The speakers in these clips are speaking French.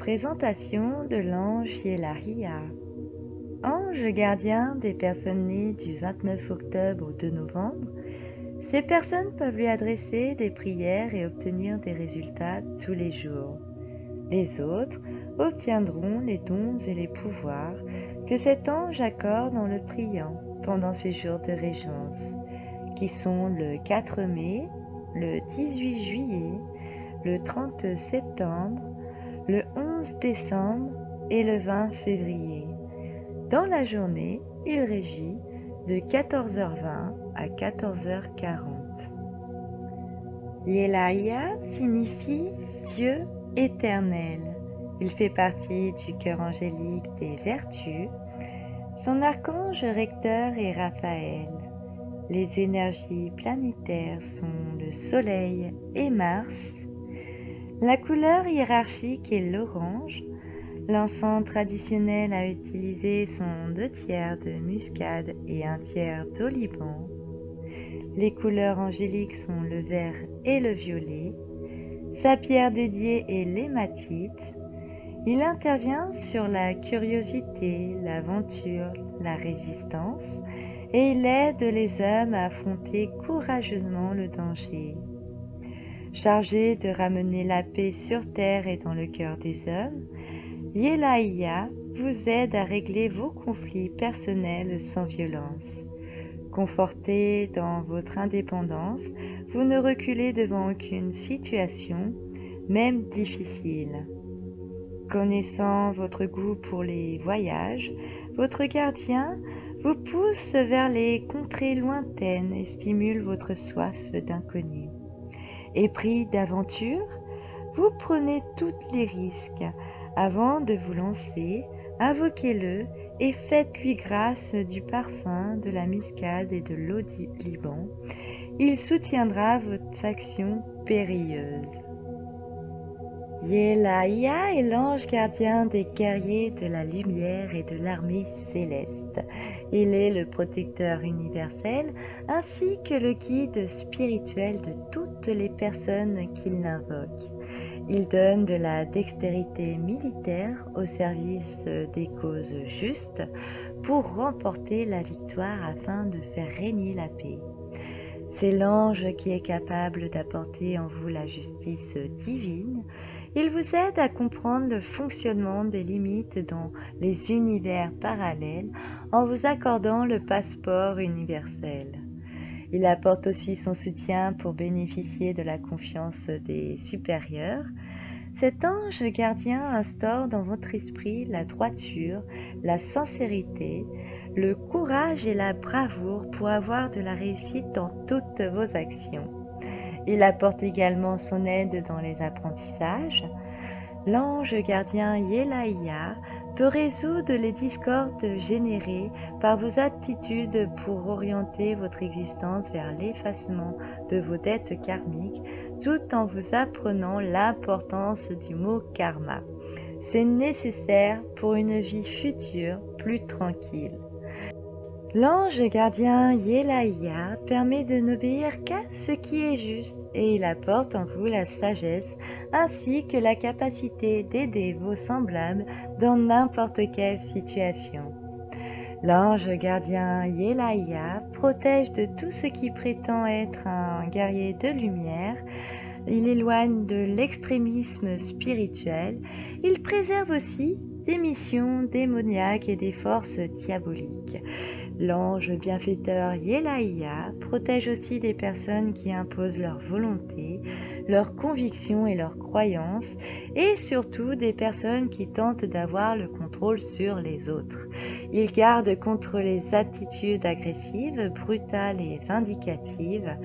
Présentation de l'ange Yelahia. Ange gardien des personnes nées du 29 octobre au 2 novembre, ces personnes peuvent lui adresser des prières et obtenir des résultats tous les jours. Les autres obtiendront les dons et les pouvoirs que cet ange accorde en le priant pendant ces jours de régence, qui sont le 4 mai, le 18 juillet, le 30 septembre, le 11 décembre et le 20 février. Dans la journée, il régit de 14h20 à 14h40. Yelahia signifie Dieu éternel. Il fait partie du cœur angélique des vertus. Son archange recteur est Raphaël. Les énergies planétaires sont le Soleil et Mars. La couleur hiérarchique est l'orange. L'encens traditionnel à utiliser sont 2/3 de muscade et 1/3 d'oliban. Les couleurs angéliques sont le vert et le violet. Sa pierre dédiée est l'hématite. Il intervient sur la curiosité, l'aventure, la résistance, et il aide les hommes à affronter courageusement le danger. Chargé de ramener la paix sur terre et dans le cœur des hommes, Yelahia vous aide à régler vos conflits personnels sans violence. Conforté dans votre indépendance, vous ne reculez devant aucune situation, même difficile. Connaissant votre goût pour les voyages, votre gardien vous pousse vers les contrées lointaines et stimule votre soif d'inconnu. Épris d'aventure, vous prenez tous les risques. Avant de vous lancer, invoquez-le et faites-lui grâce du parfum, de la muscade et de l'oliban. Il soutiendra votre action périlleuse. Yelahia est l'ange gardien des guerriers de la lumière et de l'armée céleste. Il est le protecteur universel ainsi que le guide spirituel de toutes les personnes qu'il l'invoque. Il donne de la dextérité militaire au service des causes justes pour remporter la victoire afin de faire régner la paix. C'est l'ange qui est capable d'apporter en vous la justice divine. Il vous aide à comprendre le fonctionnement des limites dans les univers parallèles en vous accordant le passeport universel. Il apporte aussi son soutien pour bénéficier de la confiance des supérieurs. Cet ange gardien instaure dans votre esprit la droiture, la sincérité, le courage et la bravoure pour avoir de la réussite dans toutes vos actions. Il apporte également son aide dans les apprentissages. L'ange gardien Yelahia peut résoudre les discordes générées par vos attitudes pour orienter votre existence vers l'effacement de vos dettes karmiques, tout en vous apprenant l'importance du mot karma. C'est nécessaire pour une vie future plus tranquille. L'ange gardien Yelahia permet de n'obéir qu'à ce qui est juste et il apporte en vous la sagesse ainsi que la capacité d'aider vos semblables dans n'importe quelle situation. L'ange gardien Yelahia protège de tout ce qui prétend être un guerrier de lumière. Il éloigne de l'extrémisme spirituel. Il préserve aussi des missions démoniaques et des forces diaboliques. L'ange bienfaiteur Yelahia protège aussi des personnes qui imposent leur volonté, leurs convictions et leurs croyances, et surtout des personnes qui tentent d'avoir le contrôle sur les autres. Il garde contre les attitudes agressives, brutales et vindicatives.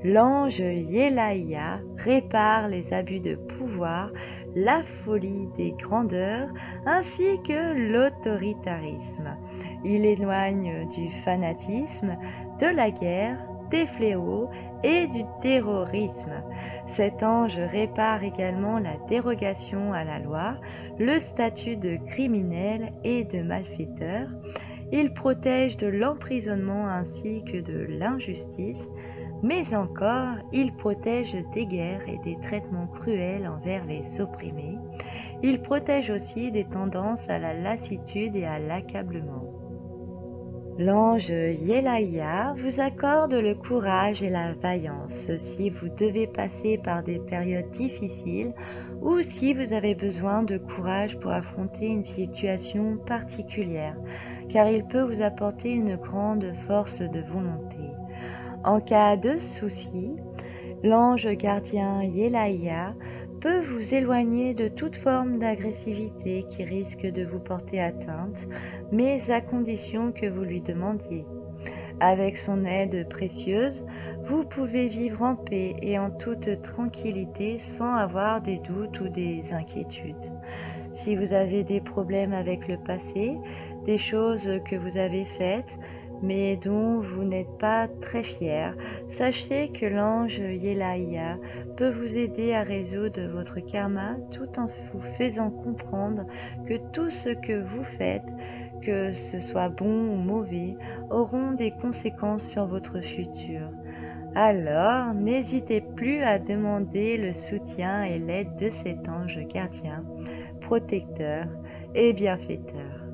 L'ange Yelahia répare les abus de pouvoir, la folie des grandeurs ainsi que l'autoritarisme. Il éloigne du fanatisme, de la guerre, des fléaux et du terrorisme. Cet ange répare également la dérogation à la loi, le statut de criminel et de malfaiteur. Il protège de l'emprisonnement ainsi que de l'injustice. mais encore il protège des guerres et des traitements cruels envers les opprimés. Il protège aussi des tendances à la lassitude et à l'accablement. L'ange Yelaya vous accorde le courage et la vaillance si vous devez passer par des périodes difficiles ou si vous avez besoin de courage pour affronter une situation particulière, car il peut vous apporter une grande force de volonté. En cas de souci, l'ange gardien Yelaya peut vous éloigner de toute forme d'agressivité qui risque de vous porter atteinte, mais à condition que vous lui demandiez. Avec son aide précieuse, vous pouvez vivre en paix et en toute tranquillité sans avoir des doutes ou des inquiétudes. Si vous avez des problèmes avec le passé, des choses que vous avez faites, mais dont vous n'êtes pas très fier, sachez que l'ange Yelaya peut vous aider à résoudre votre karma tout en vous faisant comprendre que tout ce que vous faites, que ce soit bon ou mauvais, auront des conséquences sur votre futur. Alors, n'hésitez plus à demander le soutien et l'aide de cet ange gardien, protecteur et bienfaiteur.